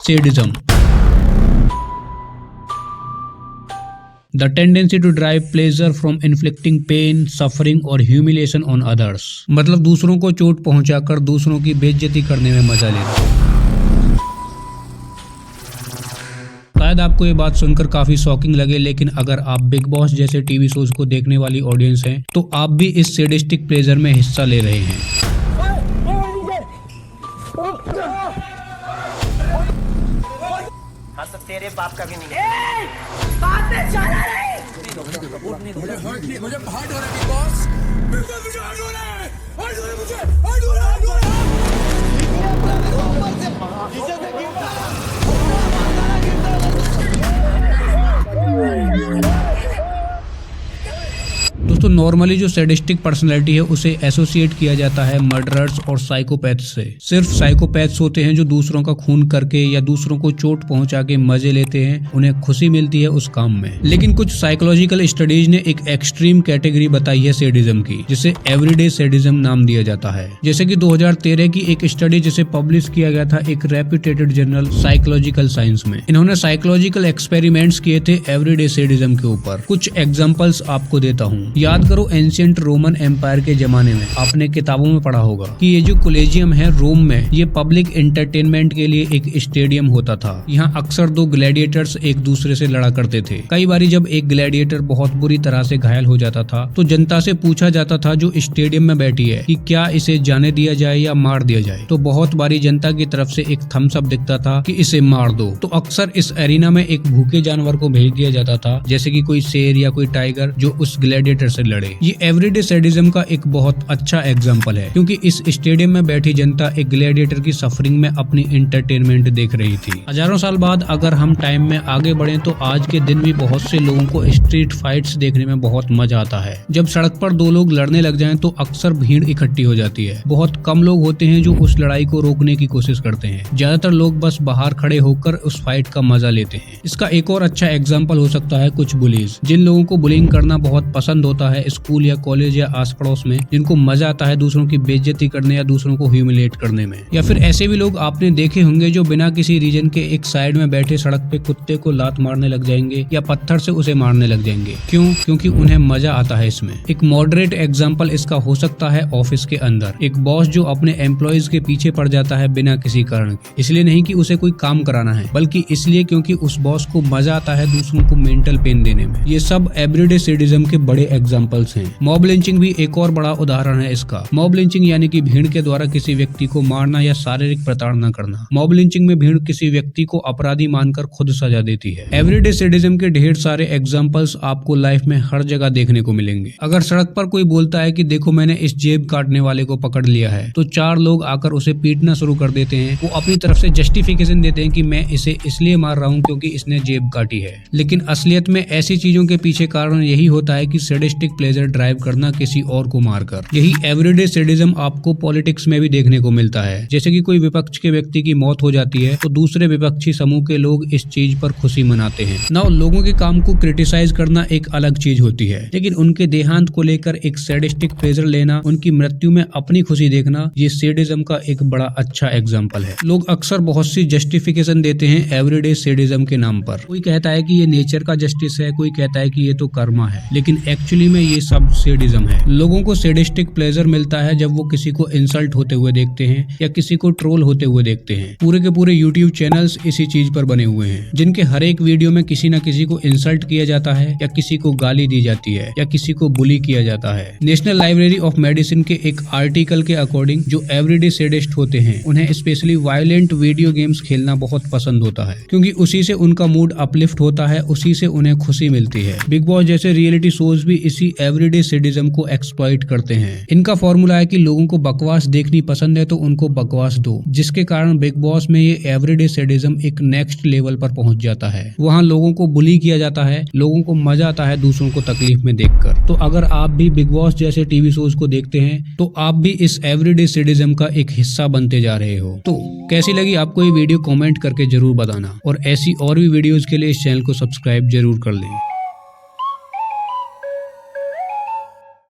Sadism. The tendency to derive pleasure from inflicting pain, suffering और humiliation on others. मतलब दूसरों को चोट पहुंचाकर दूसरों की बेइज्जती करने में मजा लेना। शायद आपको ये बात सुनकर काफी शॉकिंग लगे, लेकिन अगर आप बिग बॉस जैसे टीवी शोज को देखने वाली ऑडियंस हैं, तो आप भी इस सैडिस्टिक प्लेजर में हिस्सा ले रहे हैं। हाँ तो तेरे बाप का भी नहीं। बात में चला नहीं। मुझे हार्ट हो रहा है बॉस। मुझे हार्ट हो रहा है। हार्ट हो रहा है मुझे। हार्ट हो रहा है। दोस्तों नॉर्मली जो सैडिस्टिक पर्सनैलिटी है उसे एसोसिएट किया जाता है मर्डरर्स और साइकोपैथ्स से। सिर्फ साइकोपैथ्स होते हैं जो दूसरों का खून करके या दूसरों को चोट पहुंचा के मजे लेते हैं, उन्हें खुशी मिलती है उस काम में। लेकिन कुछ साइकोलॉजिकल स्टडीज ने एक एक्सट्रीम कैटेगरी बताई है सैडिज्म की, जिसे एवरीडे सैडिज्म नाम दिया जाता है। जैसे कि 2013 की एक स्टडी जिसे पब्लिश किया गया था एक रेप्यूटेड जर्नल साइकोलॉजिकल साइंस में। इन्होंने साइकोलॉजिकल एक्सपेरिमेंट्स किए थे एवरीडे सैडिज्म के ऊपर। कुछ एग्जांपल्स आपको देता हूँ। याद करो एंशिएंट रोमन एम्पायर के जमाने में आपने किताबों में पढ़ा होगा कि ये जो कोलेजियम है रोम में, ये पब्लिक एंटरटेनमेंट के लिए एक स्टेडियम होता था। यहाँ अक्सर दो ग्लैडिएटर्स एक दूसरे से लड़ा करते थे। कई बारी जब एक ग्लैडिएटर बहुत बुरी तरह से घायल हो जाता था तो जनता से पूछा जाता था जो स्टेडियम में बैठी है कि क्या इसे जाने दिया जाए या मार दिया जाए। तो बहुत बारी जनता की तरफ से एक थम्स अप दिखता था कि इसे मार दो। तो अक्सर इस एरिना में एक भूखे जानवर को भेज दिया जाता था, जैसे कि कोई शेर या कोई टाइगर, जो उस ग्लैडिएटर से लड़े। ये एवरीडे सैडिज्म का एक बहुत अच्छा एग्जांपल है, क्योंकि इस स्टेडियम में बैठी जनता एक ग्लैडिएटर की सफरिंग में अपनी एंटरटेनमेंट देख रही थी। हजारों साल बाद अगर हम टाइम में आगे बढ़े तो आज के दिन भी बहुत से लोगों को स्ट्रीट फाइट्स देखने में बहुत मजा आता है। जब सड़क पर दो लोग लड़ने लग जाएं तो अक्सर भीड़ इकट्ठी हो जाती है। बहुत कम लोग होते हैं जो उस लड़ाई को रोकने की कोशिश करते हैं। ज्यादातर लोग बस बाहर खड़े होकर उस फाइट का मजा लेते हैं। इसका एक और अच्छा एग्जाम्पल हो सकता है कुछ बुलीज, जिन लोगों को बुलिंग करना बहुत पसंद होता है स्कूल या कॉलेज या आस पड़ोस में, जिनको मजा आता है दूसरों की बेइज्जती करने या दूसरों को ह्यूमिलेट करने में। या फिर ऐसे भी लोग आपने देखे होंगे जो बिना किसी रीजन के एक साइड में बैठे सड़क पे कुत्ते को लात मारने लग जाएंगे या पत्थर से उसे मारने लग जाएंगे। क्यों? क्योंकि उन्हें मजा आता है इसमें। एक मॉडरेट एग्जाम्पल इसका हो सकता है ऑफिस के अंदर एक बॉस जो अपने एम्प्लॉयज के पीछे पड़ जाता है बिना किसी कारण के। इसलिए नहीं कि उसे कोई काम कराना है, बल्कि इसलिए क्योंकि उस बॉस को मजा आता है दूसरों को मेंटल पेन देने में। ये सब एवरीडे सैडिज्म के बड़े एग्जाम्पल्स हैं। मॉब लिंचिंग भी एक और बड़ा उदाहरण है इसका। मॉब लिंचिंग यानी कि भीड़ के द्वारा किसी व्यक्ति को मारना या शारीरिक प्रताड़ना करना। मॉब लिंचिंग में भीड़ किसी व्यक्ति को अपराधी मानकर खुद सजा देती है। एवरीडे सैडिज्म के ढेर सारे एग्जांपल्स आपको लाइफ में हर जगह देखने को मिलेंगे। अगर सड़क पर कोई बोलता है कि देखो मैंने इस जेब काटने वाले को पकड़ लिया है, तो चार लोग आकर उसे पीटना शुरू कर देते हैं। वो अपनी तरफ से जस्टिफिकेशन देते हैं कि मैं इसे इसलिए मार रहा हूँ क्योंकि इसने जेब काटी है। लेकिन असलियत में ऐसी चीजों के पीछे कारण यही होता है कि सैडिस्टिक प्लेजर ड्राइव करना किसी और को मारकर। यही एवरीडे सैडिज्म आपको पॉलिटिक्स में भी देखने को मिलता है। जैसे कि कोई विपक्ष के व्यक्ति की मौत हो जाती है तो दूसरे विपक्षी समूह के लोग इस चीज पर खुशी मनाते हैं। ना लोगों के काम को क्रिटिसाइज करना एक अलग चीज होती है, लेकिन उनके देहांत को लेकर एक सैडिस्टिक प्लेजर लेना, उनकी मृत्यु में अपनी खुशी देखना, ये सैडिज्म का एक बड़ा अच्छा एग्जाम्पल है। लोग अक्सर बहुत सी जस्टिफिकेशन देते हैं एवरीडे सैडिज्म के नाम पर। कोई कहता है कि ये नेचर का जस्टिस है, कोई कहता है कि ये तो कर्मा है, लेकिन एक्चुअली में ये सब सैडिज्म है। लोगों को सैडिस्टिक प्लेजर मिलता है जब वो किसी को इंसल्ट होते हुए देखते हैं या किसी को ट्रोल होते हुए देखते हैं। पूरे के पूरे यूट्यूब चैनल्स इसी चीज पर बने हुए हैं, जिनके हर एक वीडियो में किसी न किसी को इंसल्ट किया जाता है या किसी को गाली दी जाती है या किसी को बुली किया जाता है। नेशनल लाइब्रेरी ऑफ मेडिसिन के एक आर्टिकल के अकॉर्डिंग जो एवरीडे सैडिस्ट होते हैं उन्हें स्पेशली वायलेंट वीडियो गेम्स खेलना बहुत पसंद होता है, क्योंकि उसी से उनका मूड अपलिफ्ट होता है, उसी से उन्हें खुशी मिलती है। बिग बॉस जैसे रियलिटी शोज भी इसी एवरीडे सैडिज्म को एक्सप्लॉइट करते हैं। इनका फॉर्मूला है कि लोगों को बकवास देखनी पसंद है तो उनको बकवास दो, जिसके कारण बिग बॉस में ये एवरीडे सैडिज्म एक नेक्स्ट लेवल पर पहुंच जाता है। वहाँ लोगों को बुली किया जाता है, लोगों को मजा आता है दूसरों को तकलीफ में देखकर। तो अगर आप भी बिग बॉस जैसे टीवी शोज को देखते हैं तो आप भी इस एवरीडे सैडिज्म का एक हिस्सा बनते जा रहे हो। तो कैसी लगी आपको ये वीडियो कमेंट करके जरूर बताना, और ऐसी और भी वीडियोज के लिए इस चैनल को सब्सक्राइब जरूर कर लें।